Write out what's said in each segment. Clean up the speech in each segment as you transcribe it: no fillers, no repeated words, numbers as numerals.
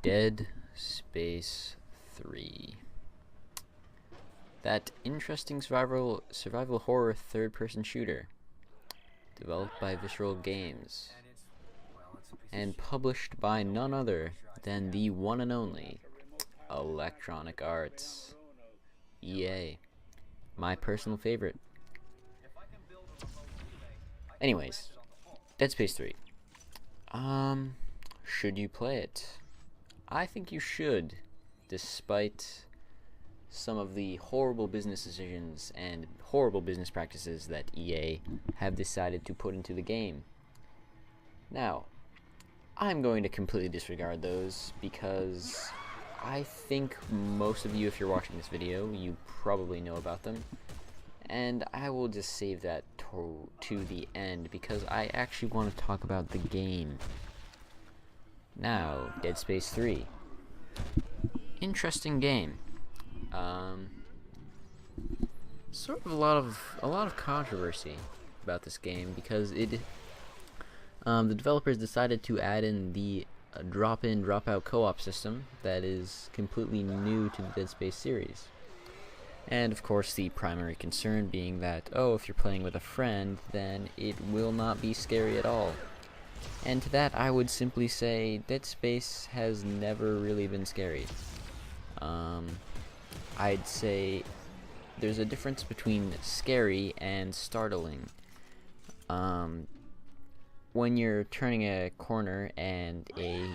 Dead Space 3. That interesting survival horror third-person shooter, developed by Visceral Games, and published by none other than the one and only Electronic Arts, EA, my personal favorite. Anyways, Dead Space 3. Should you play it? I think you should, despite some of the horrible business decisions and horrible business practices that EA have decided to put into the game. Now, I'm going to completely disregard those because I think most of you, if you're watching this video, you probably know about them. And I will just save that to the end because I actually want to talk about the game. Now, Dead Space 3. Interesting game. Sort of a lot of controversy about this game because the developers decided to add in the drop-in, drop-out co-op system that is completely new to the Dead Space series. And of course the primary concern being that, oh, if you're playing with a friend, then it will not be scary at all. And to that I would simply say Dead Space has never really been scary. I'd say there's a difference between scary and startling. When you're turning a corner and a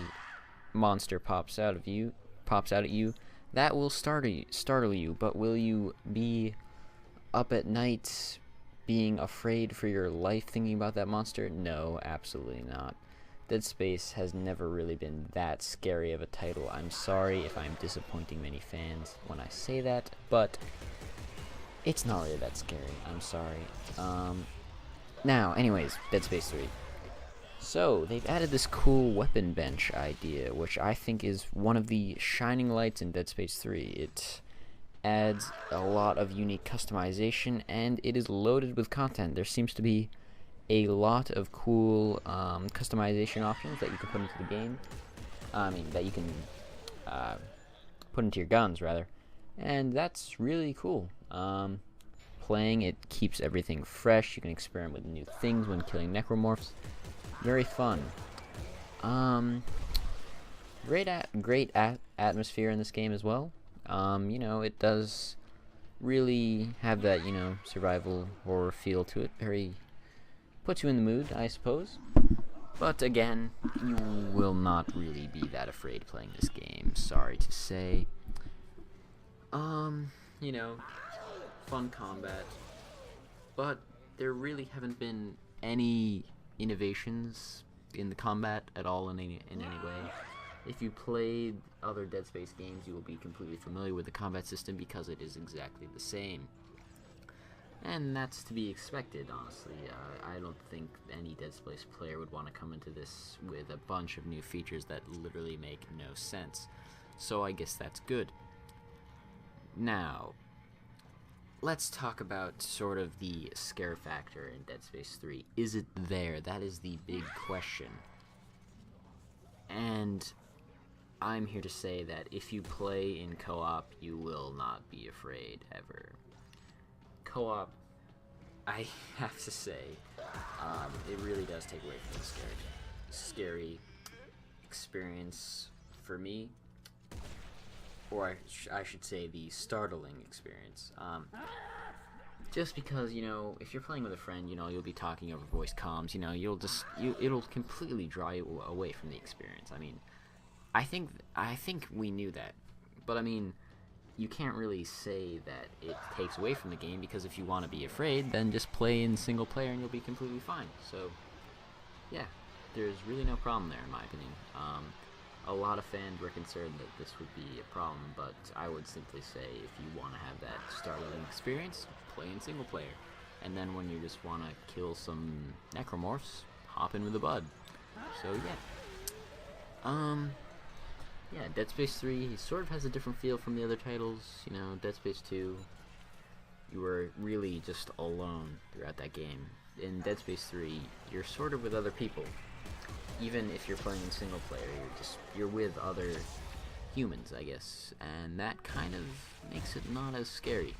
monster pops out at you, that will startle you, but will you be up at night being afraid for your life thinking about that monster? No, absolutely not. Dead Space has never really been that scary of a title. I'm sorry if I'm disappointing many fans when I say that, but it's not really that scary. I'm sorry. Now, anyways, Dead Space 3. So, they've added this cool weapon bench idea, which I think is one of the shining lights in Dead Space 3. It adds a lot of unique customization, and it is loaded with content. There seems to be a lot of cool customization options that you can put into the game. That you can put into your guns, rather. And that's really cool. Playing it keeps everything fresh. You can experiment with new things when killing necromorphs. Very fun. Great atmosphere in this game as well. It does really have that, survival horror feel to it. Very puts you in the mood, I suppose. But again, you will not really be that afraid playing this game. Sorry to say. Fun combat. But there really haven't been any innovations in the combat at all in any way. If you played other Dead Space games, you will be completely familiar with the combat system because it is exactly the same. And that's to be expected, honestly. I don't think any Dead Space player would want to come into this with a bunch of new features that literally make no sense. So I guess that's good. Now, let's talk about sort of the scare factor in Dead Space 3. Is it there? That is the big question. And I'm here to say that if you play in co-op, you will not be afraid, ever. Co-op, I have to say, it really does take away from the scary experience for me. Or I should say the startling experience. Just because, if you're playing with a friend, you'll be talking over voice comms, it'll completely draw you away from the experience. I think we knew that, but you can't really say that it takes away from the game, because if you want to be afraid, then just play in single player and you'll be completely fine. So, yeah, there's really no problem there in my opinion. A lot of fans were concerned that this would be a problem, but I would simply say if you want to have that startling experience, play in single player. And then when you just want to kill some necromorphs, hop in with the bud. So yeah, Dead Space 3 sort of has a different feel from the other titles. Dead Space 2, you were really just alone throughout that game. In Dead Space 3, you're sort of with other people. even if you're playing in single player, you're with other humans, I guess, and that kind of makes it not as scary.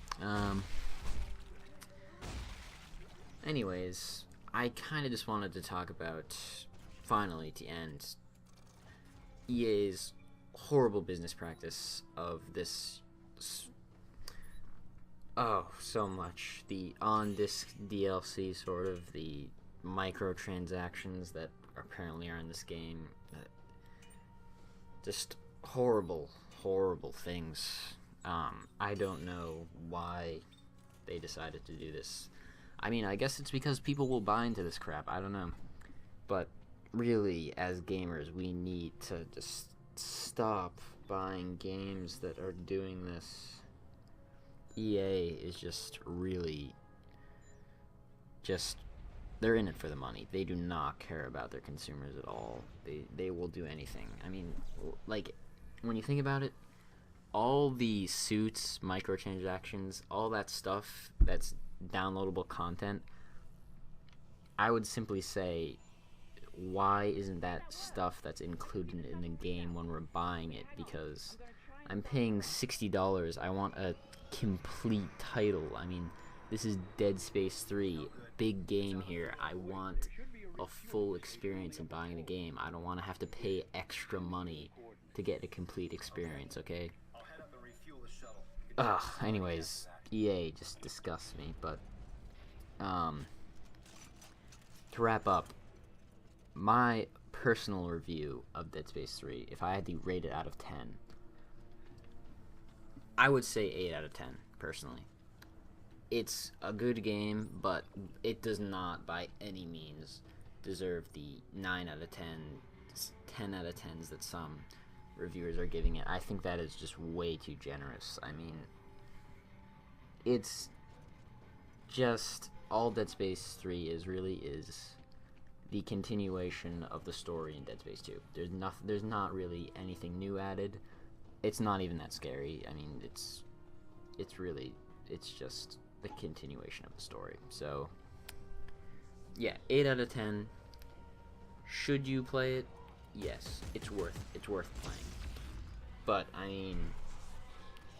Anyways, I kind of just wanted to talk about, finally, to end, EA's horrible business practice of this. Oh, so much. The on-disc DLC, sort of, the microtransactions that apparently are in this game. Just horrible, horrible things. I don't know why they decided to do this. I mean, I guess it's because people will buy into this crap. I don't know. But really, as gamers, we need to just stop buying games that are doing this. EA is just really they're in it for the money. They do not care about their consumers at all. They will do anything. I mean, like, when you think about it, all the suits, microtransactions, all that stuff that's downloadable content, I would simply say, why isn't that stuff that's included in the game when we're buying it? Because I'm paying $60. I want a complete title. I mean, this is Dead Space 3, big game here. I want a full experience in buying the game. I don't want to have to pay extra money to get a complete experience, okay? Ugh, anyways, EA just disgusts me, but, to wrap up, my personal review of Dead Space 3, if I had to rate it out of 10, I would say 8 out of 10, personally. It's a good game, but it does not, by any means, deserve the 9 out of 10, 10 out of 10s that some reviewers are giving it. I think that is just way too generous. I mean, it's just, all Dead Space 3 is the continuation of the story in Dead Space 2. There's not really anything new added. It's not even that scary. I mean, it's just the continuation of the story. So, yeah, 8 out of 10. Should you play it? Yes, it's worth playing. But, I mean,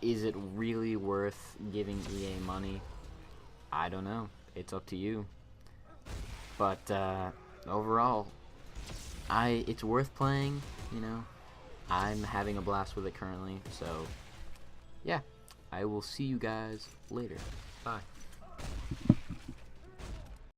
is it really worth giving EA money? I don't know. It's up to you. But, overall, it's worth playing, you know. I'm having a blast with it currently, so, yeah. I will see you guys later. Bye.